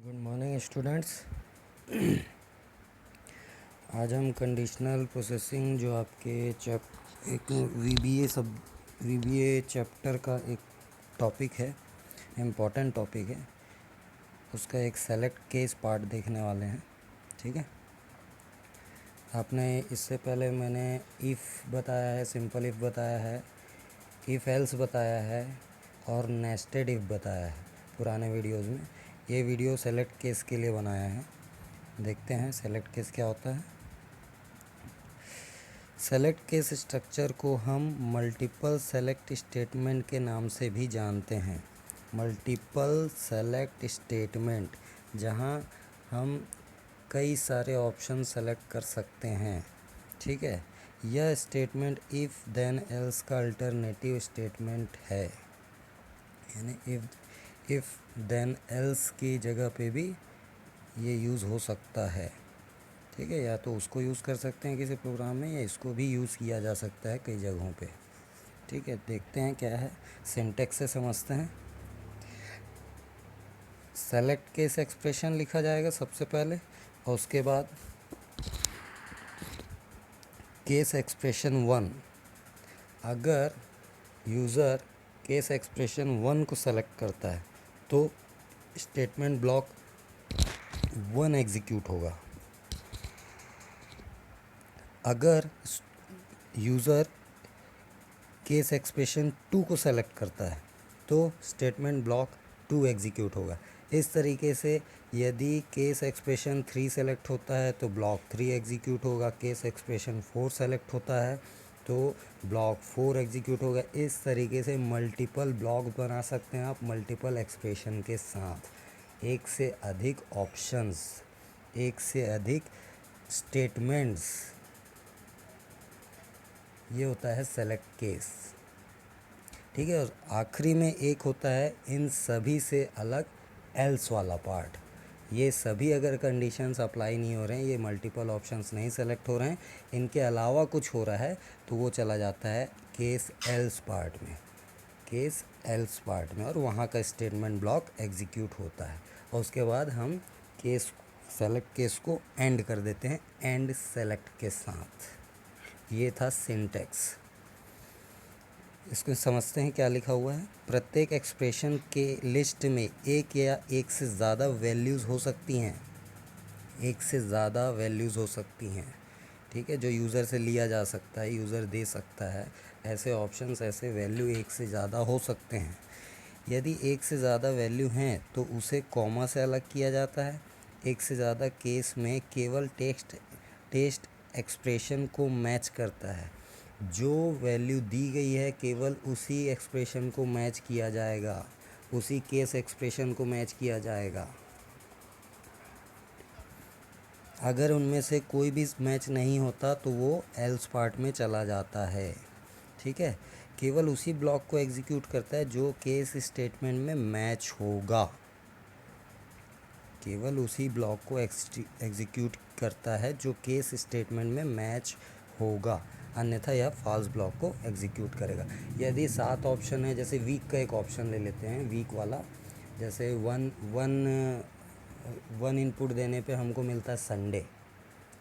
Good morning students. आज हम conditional processing जो आपके एक वीबीए चैप्टर का एक टॉपिक है, इम्पॉर्टेंट टॉपिक है, उसका एक सेलेक्ट केस पार्ट देखने वाले हैं। ठीक है, आपने इससे पहले मैंने इफ़ बताया है, सिंपल इफ़ बताया है, इफ़ एल्स बताया है और नेस्टेड इफ़ बताया है पुराने वीडियोज़ में। ये वीडियो सेलेक्ट केस के लिए बनाया है। देखते हैं सेलेक्ट केस क्या होता है। सेलेक्ट केस स्ट्रक्चर को हम मल्टीपल सेलेक्ट स्टेटमेंट के नाम से भी जानते हैं। मल्टीपल सेलेक्ट स्टेटमेंट, जहां हम कई सारे ऑप्शन सेलेक्ट कर सकते हैं। ठीक है, यह स्टेटमेंट इफ़ देन एल्स का अल्टरनेटिव स्टेटमेंट है, यानी इफ़ देन एल्स की जगह पे भी ये यूज़ हो सकता है। ठीक है, या तो उसको यूज़ कर सकते हैं किसी प्रोग्राम में, या इसको भी यूज़ किया जा सकता है कई जगहों पे। ठीक है, देखते हैं क्या है, सिंटेक्स से समझते हैं। सेलेक्ट केस एक्सप्रेशन लिखा जाएगा सबसे पहले, और उसके बाद केस एक्सप्रेशन 1। अगर यूज़र केस एक्सप्रेशन 1 को सेलेक्ट करता है तो स्टेटमेंट ब्लॉक 1 एग्जीक्यूट होगा। अगर यूज़र केस एक्सप्रेशन 2 को सेलेक्ट करता है तो स्टेटमेंट ब्लॉक 2 एग्जीक्यूट होगा। इस तरीके से यदि केस एक्सप्रेशन 3 सेलेक्ट होता है तो ब्लॉक 3 एग्जीक्यूट होगा। केस एक्सप्रेशन 4 सेलेक्ट होता है तो ब्लॉक 4 एग्जीक्यूट होगा। इस तरीके से मल्टीपल ब्लॉक बना सकते हैं आप मल्टीपल एक्सप्रेशन के साथ। एक से अधिक ऑप्शंस, एक से अधिक स्टेटमेंट्स, ये होता है सेलेक्ट केस। ठीक है, और आखिरी में एक होता है इन सभी से अलग एल्स वाला पार्ट। ये सभी अगर कंडीशंस अप्लाई नहीं हो रहे हैं, ये मल्टीपल ऑप्शंस नहीं सेलेक्ट हो रहे हैं, इनके अलावा कुछ हो रहा है, तो वो चला जाता है केस एल्स पार्ट में, केस एल्स पार्ट में, और वहाँ का स्टेटमेंट ब्लॉक एग्जीक्यूट होता है। और उसके बाद हम केस सेलेक्ट केस को एंड कर देते हैं एंड सेलेक्ट के साथ। ये था सिंटेक्स। इसको समझते हैं क्या लिखा हुआ है। प्रत्येक एक्सप्रेशन के लिस्ट में एक या एक से ज़्यादा वैल्यूज़ हो सकती हैं, एक से ज़्यादा वैल्यूज़ हो सकती हैं। ठीक है, जो यूज़र से लिया जा सकता है, यूज़र दे सकता है, ऐसे ऑप्शंस, ऐसे वैल्यू एक से ज़्यादा हो सकते हैं। यदि एक से ज़्यादा वैल्यू हैं तो उसे कॉमा से अलग किया जाता है। एक से ज़्यादा केस में केवल टेस्ट एक्सप्रेशन को मैच करता है। जो वैल्यू दी गई है केवल उसी एक्सप्रेशन को मैच किया जाएगा, उसी केस एक्सप्रेशन को मैच किया जाएगा। अगर उनमें से कोई भी मैच नहीं होता तो वो एल्स पार्ट में चला जाता है। ठीक है, केवल उसी ब्लॉक को एग्जीक्यूट करता है जो केस स्टेटमेंट में मैच होगा। केवल उसी ब्लॉक को एग्जीक्यूट करता है जो केस स्टेटमेंट में मैच होगा, अन्यथा यह फॉल्स ब्लॉक को एग्जीक्यूट करेगा। यदि 7 ऑप्शन है, जैसे वीक का एक ऑप्शन ले लेते हैं, वीक वाला, जैसे वन इनपुट देने पे हमको मिलता है संडे।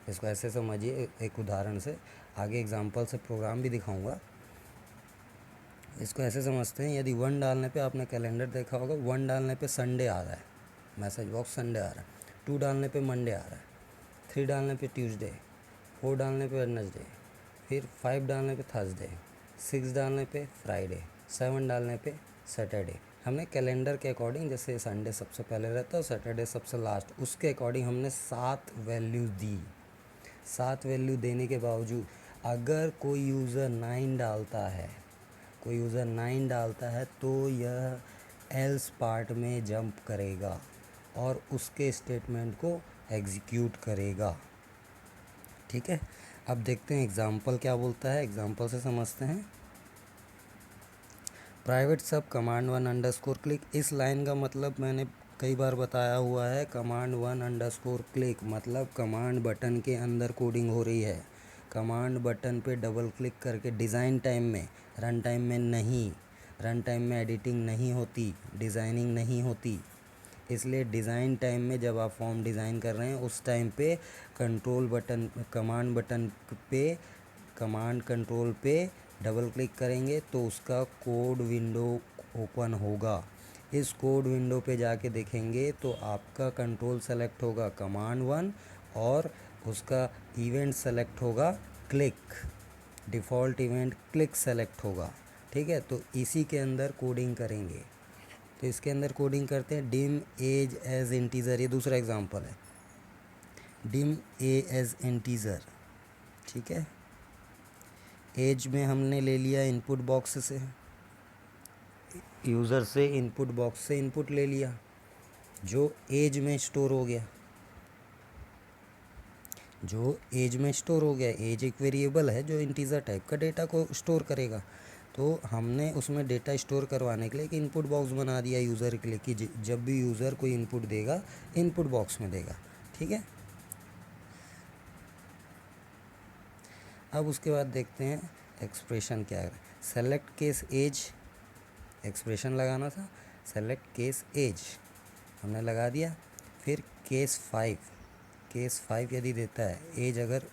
इसको ऐसे समझिए, एक उदाहरण से, आगे एग्जांपल से प्रोग्राम भी दिखाऊंगा। इसको ऐसे समझते हैं, यदि 1 डालने पे, आपने कैलेंडर देखा होगा, 1 डालने पे संडे आ रहा है, मैसेज बॉक्स संडे आ रहा है। 2 डालने पे मंडे आ रहा है, 3 डालने पे ट्यूसडे, 4 डालने पे वेडनेसडे, फिर 5 डालने पे थर्सडे, 6 डालने पे फ्राइडे, 7 डालने पे सैटरडे। हमने कैलेंडर के अकॉर्डिंग, जैसे संडे सबसे पहले रहता है और सैटरडे सबसे लास्ट, उसके अकॉर्डिंग हमने 7 वैल्यू दी। 7 वैल्यू देने के बावजूद अगर कोई यूज़र 9 डालता है, कोई यूज़र 9 डालता है तो यह एल्स पार्ट में जंप करेगा और उसके स्टेटमेंट को एग्जीक्यूट करेगा। ठीक है, अब देखते हैं एग्जाम्पल क्या बोलता है, एग्जाम्पल से समझते हैं। प्राइवेट सब कमांड 1 अंडरस्कोर क्लिक, इस लाइन का मतलब मैंने कई बार बताया हुआ है। कमांड 1 अंडरस्कोर क्लिक मतलब कमांड बटन के अंदर कोडिंग हो रही है। कमांड बटन पे डबल क्लिक करके डिज़ाइन टाइम में, रन टाइम में नहीं, रन टाइम में एडिटिंग नहीं होती, डिज़ाइनिंग नहीं होती। इसलिए डिज़ाइन टाइम में जब आप फॉर्म डिज़ाइन कर रहे हैं उस टाइम पे कमांड कंट्रोल पे डबल क्लिक करेंगे तो उसका कोड विंडो ओपन होगा। इस कोड विंडो पे जाके देखेंगे तो आपका कंट्रोल सेलेक्ट होगा कमांड 1 और उसका इवेंट सेलेक्ट होगा click, default event click select होगा। ठीक है, तो इसी के अंदर कोडिंग करेंगे। तो इसके अंदर कोडिंग करते हैं डिम एज एज इंटीज़र, ये दूसरा एग्जांपल है, डिम ए एज इंटीज़र। ठीक है, एज में हमने ले लिया इनपुट बॉक्स से, यूज़र से इनपुट बॉक्स से इनपुट ले लिया जो एज में स्टोर हो गया, एज एक वेरिएबल है जो इंटीज़र टाइप का डेटा को स्टोर करेगा। तो हमने उसमें डेटा स्टोर करवाने के लिए एक इनपुट बॉक्स बना दिया यूज़र के लिए कि जब भी यूज़र कोई इनपुट देगा इनपुट बॉक्स में देगा। ठीक है, अब उसके बाद देखते हैं एक्सप्रेशन क्या है। सेलेक्ट केस एज, एक्सप्रेशन लगाना था, सेलेक्ट केस एज हमने लगा दिया। फिर केस 5 यदि देता है एज, अगर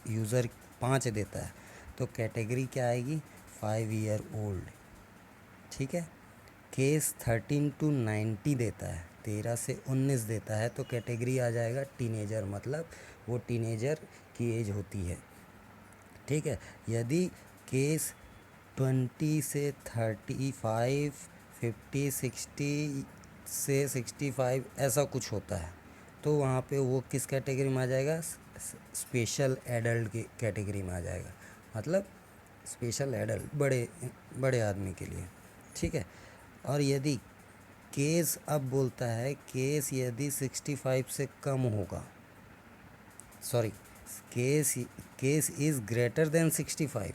यूज़र 5 देता है तो कैटेगरी क्या आएगी 5 ईयर ओल्ड। ठीक है, केस 13 to 90 देता है, 13 से 19 देता है तो कैटेगरी आ जाएगा टीनेजर, मतलब वो टीनेजर की एज होती है। ठीक है, यदि केस 20 से 35, 50, 60 से 65 ऐसा कुछ होता है तो वहाँ पे वो किस कैटेगरी में आ जाएगा, स्पेशल एडल्ट की कैटेगरी में आ जाएगा, मतलब स्पेशल एडल्ट बड़े आदमी के लिए। ठीक है, और यदि केस अब बोलता है केस यदि 65 से कम होगा, sorry, case is greater than 65,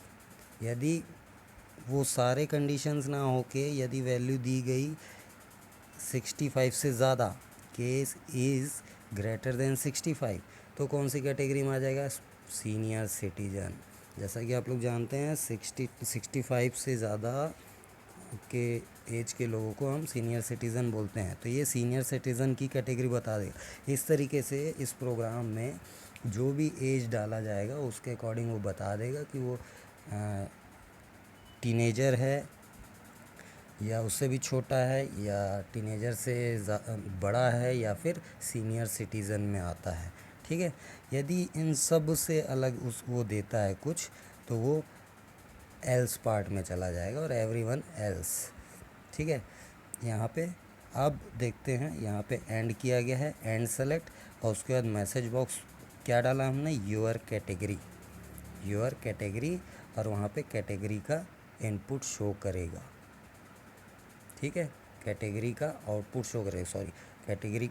यदि वो सारे कंडीशंस ना होके यदि वैल्यू दी गई 65 से ज़्यादा, केस इज़ ग्रेटर देन 65, तो कौन सी कैटेगरी में आ जाएगा, सीनियर सिटीजन। जैसा कि आप लोग जानते हैं 65 से ज़्यादा के एज के लोगों को हम सीनियर सिटीज़न बोलते हैं, तो ये सीनियर सिटीज़न की कैटेगरी बता देगा। इस तरीके से इस प्रोग्राम में जो भी एज डाला जाएगा उसके अकॉर्डिंग वो बता देगा कि वो टीनेजर है या उससे भी छोटा है या टीनेजर से बड़ा है या फिर सीनियर सिटीज़न में आता है। ठीक है, यदि इन सब से अलग वो देता है कुछ तो वो एल्स पार्ट में चला जाएगा और एवरीवन एल्स। ठीक है, यहाँ पे अब देखते हैं, यहाँ पे एंड किया गया है, एंड सेलेक्ट, और उसके बाद मैसेज बॉक्स क्या डाला हमने, योर कैटेगरी, और वहाँ पे कैटेगरी का इनपुट शो करेगा। ठीक है, कैटेगरी का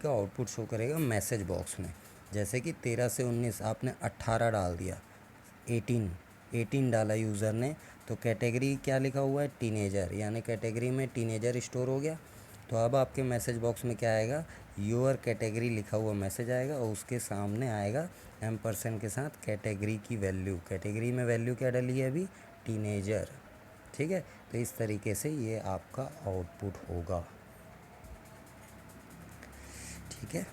आउटपुट शो करेगा मैसेज बॉक्स में। जैसे कि 13 से 19 आपने 18 डाल दिया, 18 डाला यूज़र ने, तो कैटेगरी क्या लिखा हुआ है, टीनेजर, यानी कैटेगरी में टीनेजर स्टोर हो गया। तो अब आपके मैसेज बॉक्स में क्या आएगा, योर कैटेगरी लिखा हुआ मैसेज आएगा और उसके सामने आएगा % के साथ कैटेगरी की वैल्यू। कैटेगरी में वैल्यू क्या डली है अभी, टीनेजर। ठीक है, तो इस तरीके से ये आपका आउटपुट होगा। ठीक है,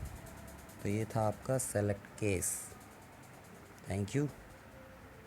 तो ये था आपका सेलेक्ट केस। Thank you.